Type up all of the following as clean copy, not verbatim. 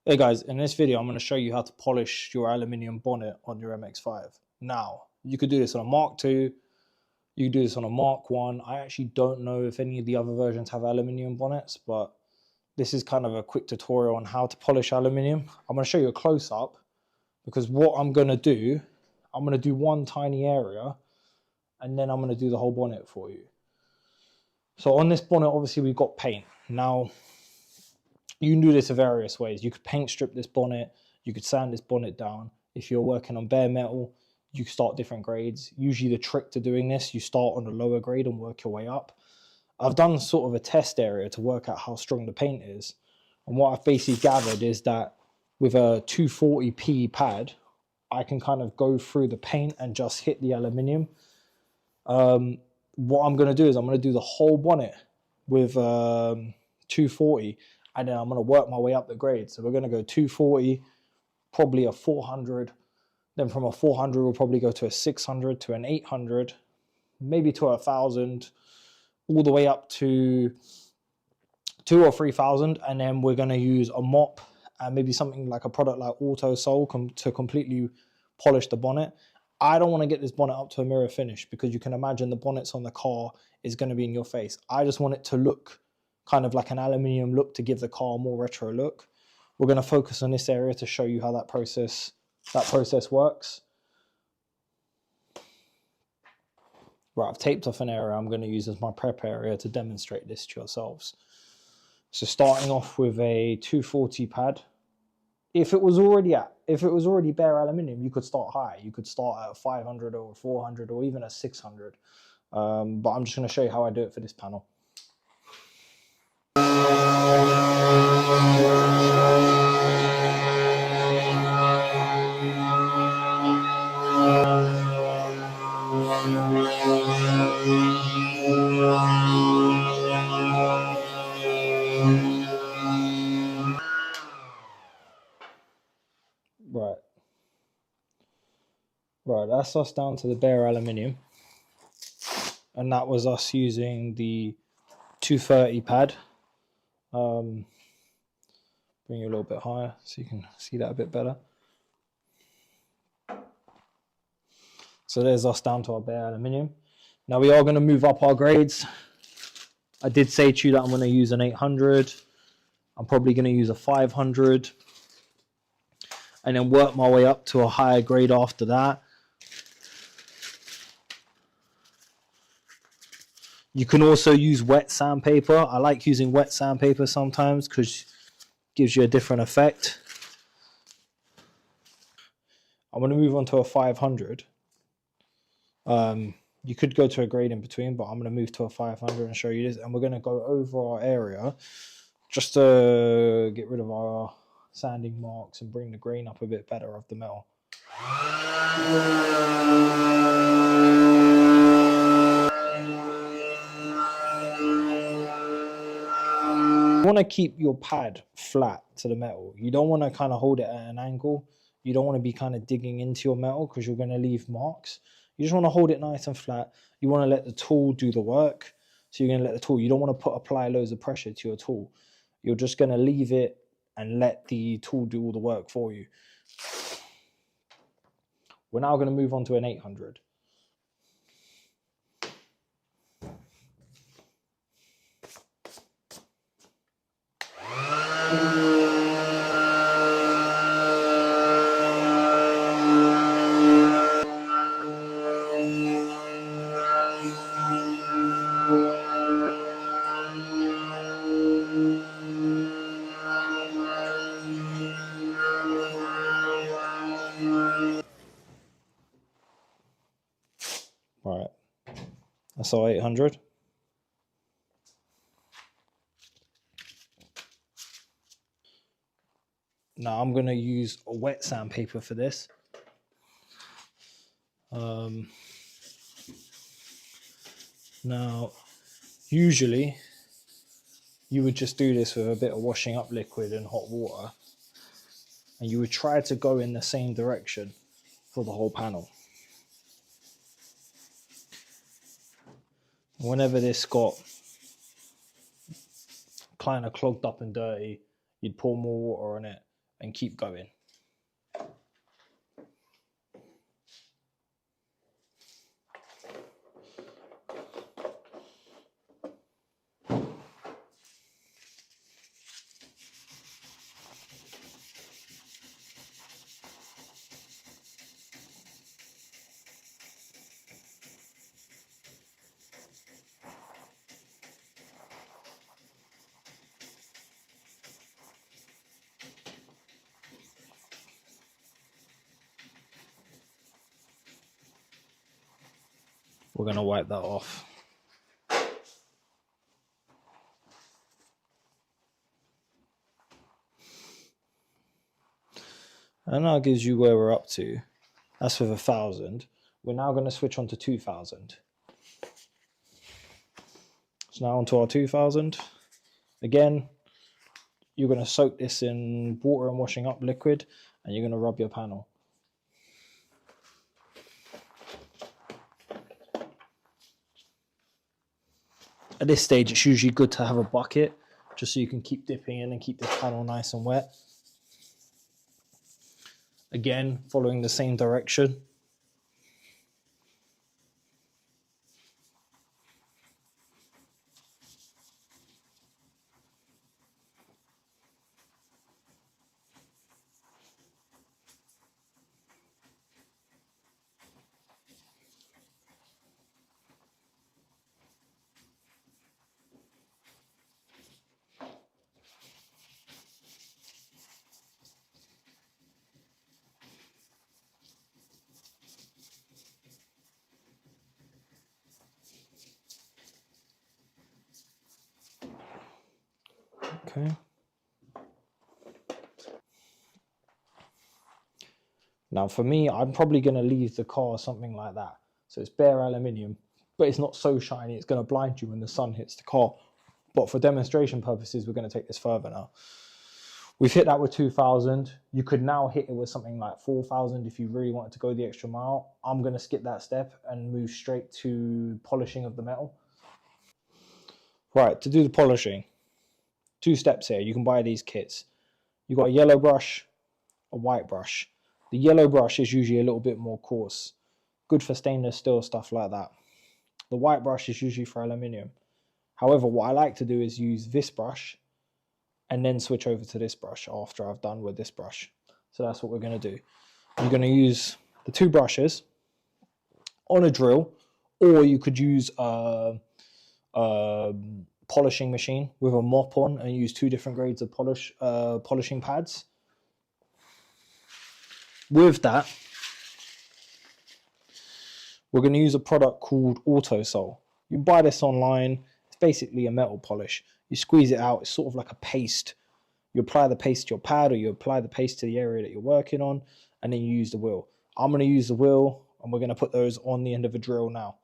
Hey guys, in this video I'm going to show you how to polish your aluminium bonnet on your MX5. Now, you could do this on a Mark II, you could do this on a Mark 1. I actually don't know if any of the other versions have aluminium bonnets, but this is kind of a quick tutorial on how to polish aluminium. I'm going to show you a close-up because what I'm going to do, I'm going to do one tiny area and then I'm going to do the whole bonnet for you. So on this bonnet, obviously we've got paint. Now, you can do this in various ways. You could paint strip this bonnet. You could sand this bonnet down. If you're working on bare metal, you can start different grades. Usually the trick to doing this, you start on a lower grade and work your way up. I've done sort of a test area to work out how strong the paint is. And what I've basically gathered is that with a 240p pad, I can kind of go through the paint and just hit the aluminium. What I'm going to do is I'm going to do the whole bonnet with 240. And then I'm going to work my way up the grade. So we're going to go 240, probably a 400. Then from a 400, we'll probably go to a 600, to an 800, maybe to 1,000, all the way up to 2,000 or 3,000. And then we're going to use a mop and maybe something like a product like Auto Sol to completely polish the bonnet. I don't want to get this bonnet up to a mirror finish because you can imagine the bonnets on the car is going to be in your face. I just want it to look kind of like an aluminium look to give the car a more retro look. We're going to focus on this area to show you how that process works. Right, I've taped off an area I'm going to use as my prep area to demonstrate this to yourselves. So starting off with a 240 pad. If it was already bare aluminium, you could start high. You could start at 500 or 400 or even a 600. But I'm just going to show you how I do it for this panel. Right, that's us down to the bare aluminium. And that was us using the 230 pad. Bring you a little bit higher so you can see that a bit better. So there's us down to our bare aluminium. Now we are going to move up our grades. I did say to you that I'm going to use an 800. I'm probably going to use a 500. And then work my way up to a higher grade after that. You can also use wet sandpaper. I like using wet sandpaper sometimes because it gives you a different effect. I'm going to move on to a 500. You could go to a grade in between, but I'm going to move to a 500 and show you this. And we're going to go over our area just to get rid of our sanding marks and bring the grain up a bit better of the metal. You want to keep your pad flat to the metal. You don't want to kind of hold it at an angle. You don't want to be kind of digging into your metal because you're going to leave marks. You just want to hold it nice and flat. You want to let the tool do the work. So you're going to let the tool, you don't want to apply loads of pressure to your tool. You're just going to leave it and let the tool do all the work for you. We're now going to move on to an 800. Right, that's our 800. Now I'm going to use a wet sandpaper for this. Now, usually you would just do this with a bit of washing up liquid and hot water, and you would try to go in the same direction for the whole panel. Whenever this got kind of clogged up and dirty, you'd pour more water on it and keep going. We're going to wipe that off. And that gives you where we're up to. That's with 1,000. We're now going to switch on to 2,000. So now onto our 2,000. Again, you're going to soak this in water and washing up liquid, and you're going to rub your panel. At this stage, it's usually good to have a bucket, just so you can keep dipping in and keep this panel nice and wet. Again, following the same direction. Okay. Now for me, I'm probably going to leave the car something like that. So it's bare aluminium, but it's not so shiny it's going to blind you when the sun hits the car. But for demonstration purposes, we're going to take this further now. We've hit that with 2,000. You could now hit it with something like 4,000 if you really wanted to go the extra mile. I'm going to skip that step and move straight to polishing of the metal. Right, to do the polishing, 2 steps here. You can buy these kits. You've got a yellow brush, a white brush. The yellow brush is usually a little bit more coarse, good for stainless steel, stuff like that. The white brush is usually for aluminium. However, what I like to do is use this brush and then switch over to this brush after I've done with this brush. So that's what we're going to do. You're going to use the 2 brushes on a drill, or you could use a polishing machine with a mop on and use 2 different grades of polishing pads. With that, we're going to use a product called Autosol. You can buy this online. It's basically a metal polish. You squeeze it out. It's sort of like a paste. You apply the paste to your pad, or you apply the paste to the area that you're working on, and then you use the wheel. I'm going to use the wheel, and we're going to put those on the end of a drill now.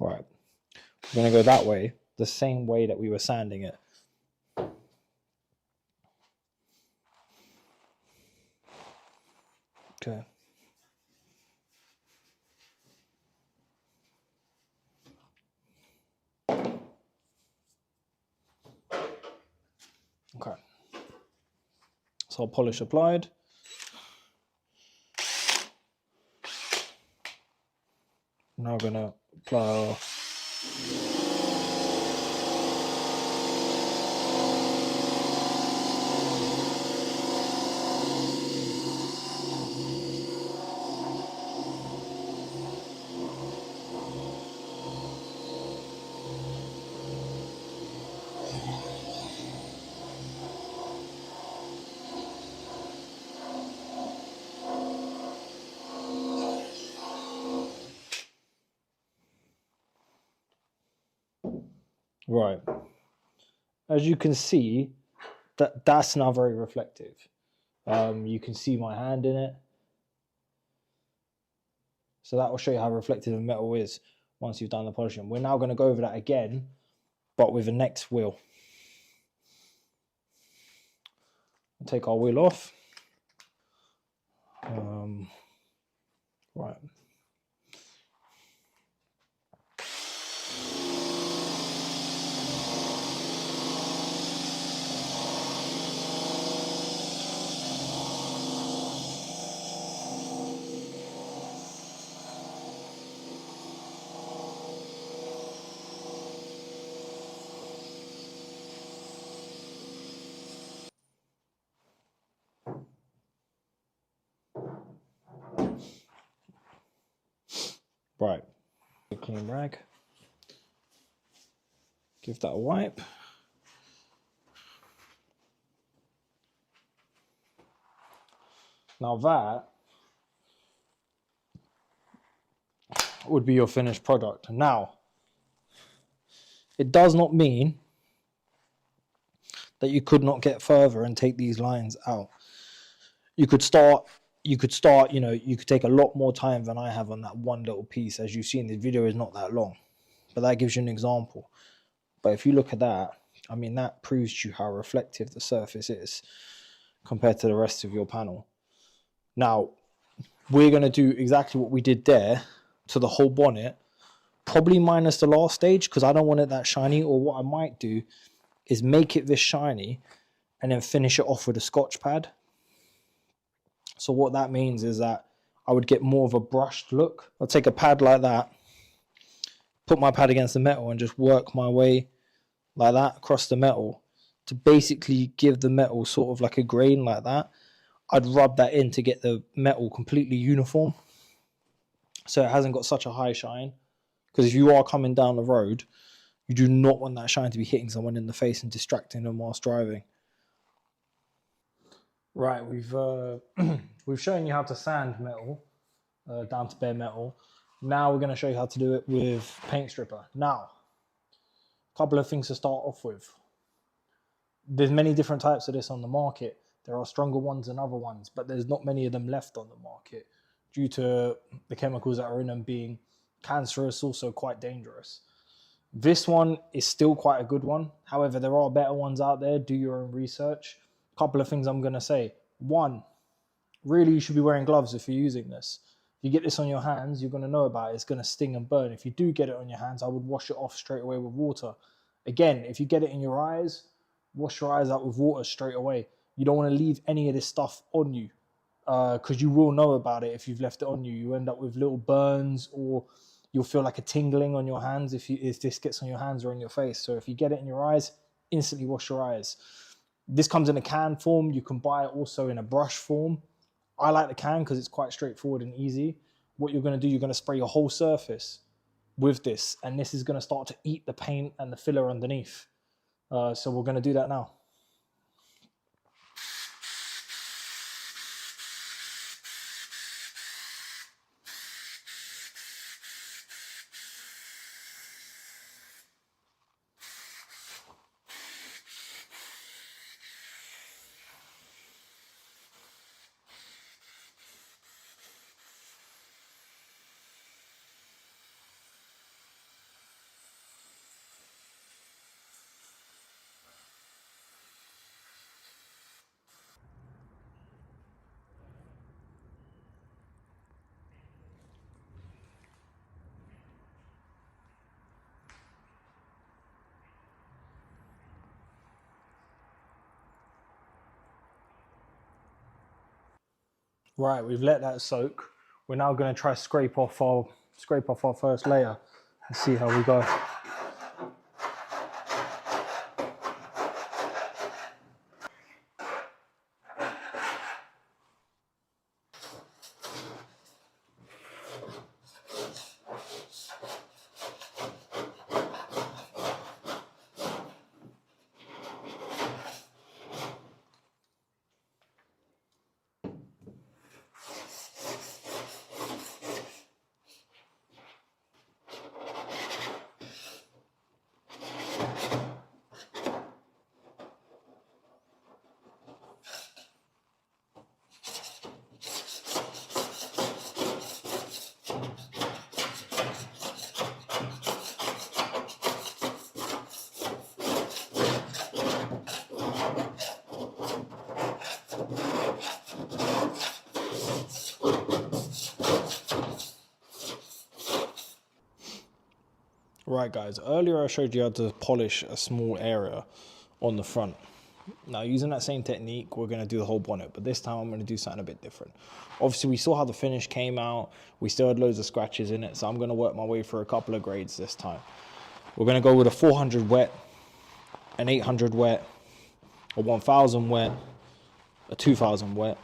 Right, we're going to go that way, the same way that we were sanding it. Okay. Okay. So polish applied. Now we're going to apply our right. As you can see, that's now very reflective. You can see my hand in it. So that will show you how reflective the metal is. once you've done the polishing. We're now going to go over that again, but with the next wheel. We'll take our wheel off. Right. Right. A clean rag. Give that a wipe. Now that would be your finished product. Now, it does not mean that you could not get further and take these lines out. You could start, you could take a lot more time than I have on that one little piece. As you've seen, the video is not that long, but that gives you an example. But if you look at that, I mean, that proves to you how reflective the surface is compared to the rest of your panel. Now, we're going to do exactly what we did there to the whole bonnet, probably minus the last stage, because I don't want it that shiny. Or what I might do is make it this shiny and then finish it off with a Scotch pad. So what that means is that I would get more of a brushed look. I'll take a pad like that, put my pad against the metal and just work my way like that across the metal to basically give the metal sort of like a grain like that. I'd rub that in to get the metal completely uniform, so it hasn't got such a high shine. Because if you are coming down the road, you do not want that shine to be hitting someone in the face and distracting them whilst driving. Right, we've shown you how to sand metal down to bare metal. Now we're going to show you how to do it with paint stripper. Now, a couple of things to start off with. There's many different types of this on the market. There are stronger ones than other ones, but there's not many of them left on the market due to the chemicals that are in them being cancerous, also quite dangerous. This one is still quite a good one. However, there are better ones out there. Do your own research. A couple of things I'm going to say. One, really you should be wearing gloves if you're using this. If you get this on your hands, you're going to know about it. It's going to sting and burn. If you do get it on your hands, I would wash it off straight away with water. Again, if you get it in your eyes, wash your eyes out with water straight away. You don't want to leave any of this stuff on you, because you will know about it if you've left it on you. You end up with little burns, or you'll feel like a tingling on your hands if this gets on your hands or in your face. So if you get it in your eyes, instantly wash your eyes. This comes in a can form. You can buy it also in a brush form. I like the can because it's quite straightforward and easy. What you're going to do, you're going to spray your whole surface with this, and this is going to start to eat the paint and the filler underneath. So we're going to do that now. Right, we've let that soak. We're now going to try scrape off our first layer and see how we go. Right guys, earlier I showed you how to polish a small area on the front. Now using that same technique, we're going to do the whole bonnet, but this time I'm going to do something a bit different. Obviously we saw how the finish came out, we still had loads of scratches in it, so I'm going to work my way through a couple of grades this time. We're going to go with a 400 wet, an 800 wet, a 1000 wet, a 2000 wet.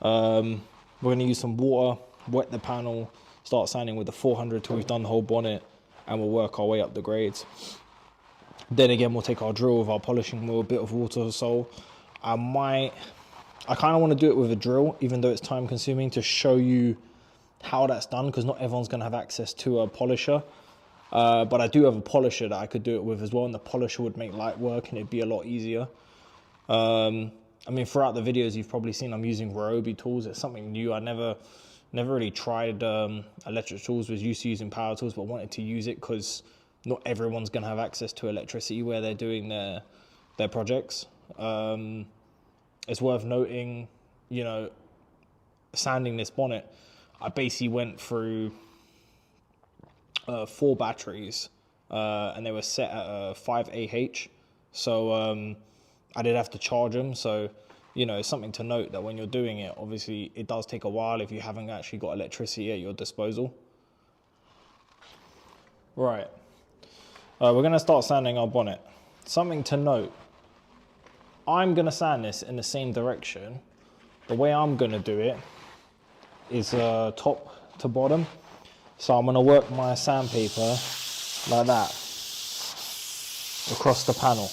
We're going to use some water, wet the panel, start sanding with the 400 till we've done the whole bonnet, and we'll work our way up the grades. Then again, we'll take our drill with our polishing wheel, a bit of water. So I kind of want to do it with a drill, even though it's time consuming, to show you how that's done, because not everyone's going to have access to a polisher. But I do have a polisher that I could do it with as well, and the polisher would make light work and it'd be a lot easier. I mean, throughout the videos you've probably seen I'm using Ryobi tools. It's something new. I never really tried electric tools, was used to using power tools, but wanted to use it because not everyone's going to have access to electricity where they're doing their projects. It's worth noting, you know, sanding this bonnet, I basically went through 4 batteries and they were set at 5 AH. So I did have to charge them. So, you know, it's something to note that when you're doing it, obviously it does take a while if you haven't actually got electricity at your disposal. Right. We're going to start sanding our bonnet. Something to note, I'm going to sand this in the same direction. The way I'm going to do it is top to bottom. So I'm going to work my sandpaper like that across the panel.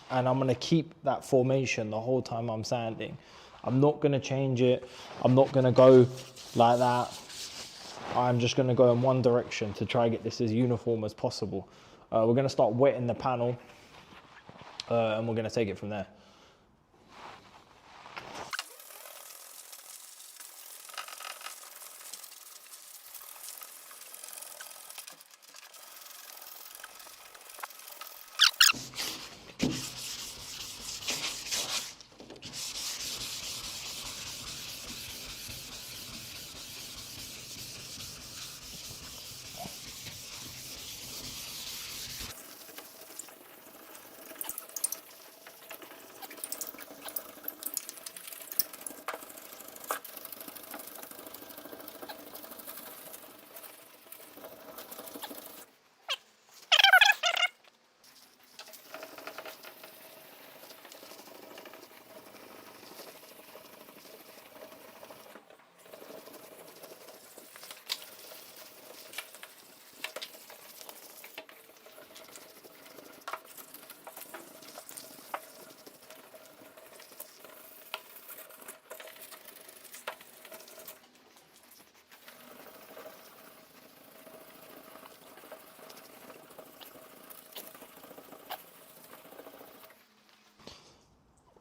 And I'm going to keep that formation the whole time I'm sanding. I'm not going to change it. I'm not going to go like that. I'm just going to go in one direction to try and get this as uniform as possible. We're going to start wetting the panel and we're going to take it from there.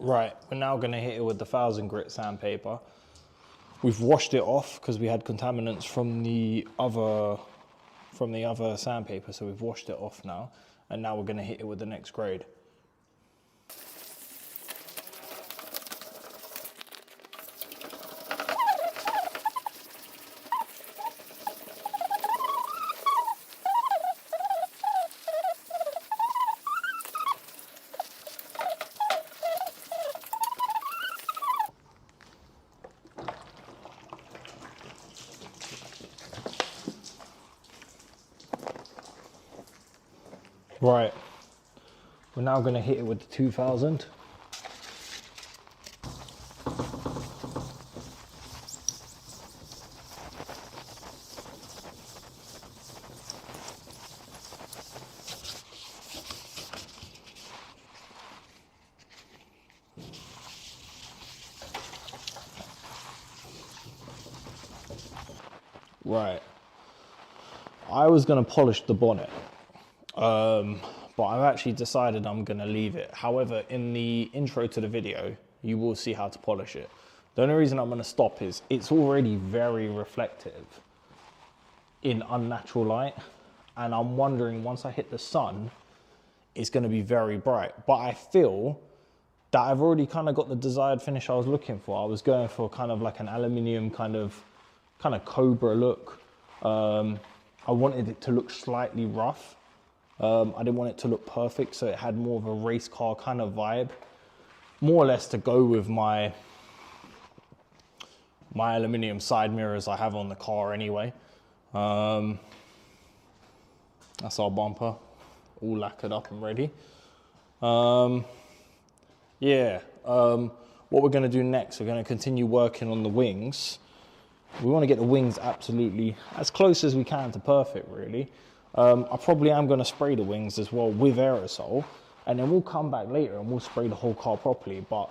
Right, we're now going to hit it with the 1000 grit sandpaper. We've washed it off because we had contaminants from the other sandpaper, so we've washed it off now. And now we're going to hit it with the next grade. Right, we're now going to hit it with the 2000. Right, I was going to polish the bonnet. But I've actually decided I'm going to leave it. However, in the intro to the video, you will see how to polish it. The only reason I'm going to stop is it's already very reflective in unnatural light. And I'm wondering, once I hit the sun, it's going to be very bright. But I feel that I've already kind of got the desired finish I was looking for. I was going for kind of like an aluminium kind of cobra look. I wanted it to look slightly rough. I didn't want it to look perfect, so it had more of a race car kind of vibe, more or less to go with my aluminium side mirrors I have on the car anyway. That's our bumper, all lacquered up and ready. What we're going to do next, we're going to continue working on the wings. We want to get the wings absolutely as close as we can to perfect, really. I probably am going to spray the wings as well with aerosol, and then we'll come back later and we'll spray the whole car properly. But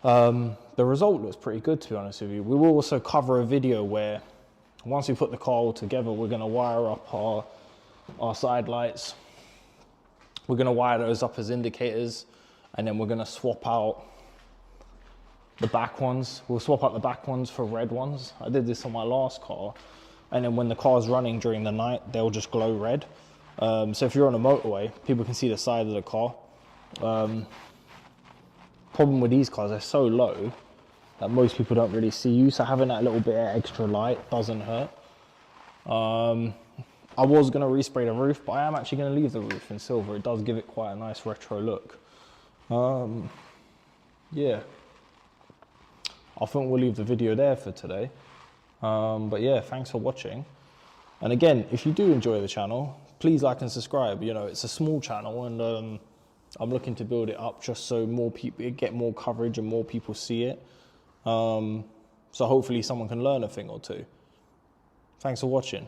the result looks pretty good, to be honest with you. We will also cover a video where once we put the car all together, we're going to wire up our side lights. We're going to wire those up as indicators, and then we're going to swap out the back ones. We'll swap out the back ones for red ones. I did this on my last car, and then when the car's running during the night, they'll just glow red. So if you're on a motorway, people can see the side of the car. Problem with these cars, they're so low that most people don't really see you, so having that little bit of extra light doesn't hurt. I was going to respray the roof, but I am actually going to leave the roof in silver. It does give it quite a nice retro look. Yeah, I think we'll leave the video there for today. But yeah, thanks for watching. And again, if you do enjoy the channel, please like and subscribe. You know, it's a small channel, and I'm looking to build it up just so more people get more coverage and more people see it. So hopefully someone can learn a thing or two. Thanks for watching.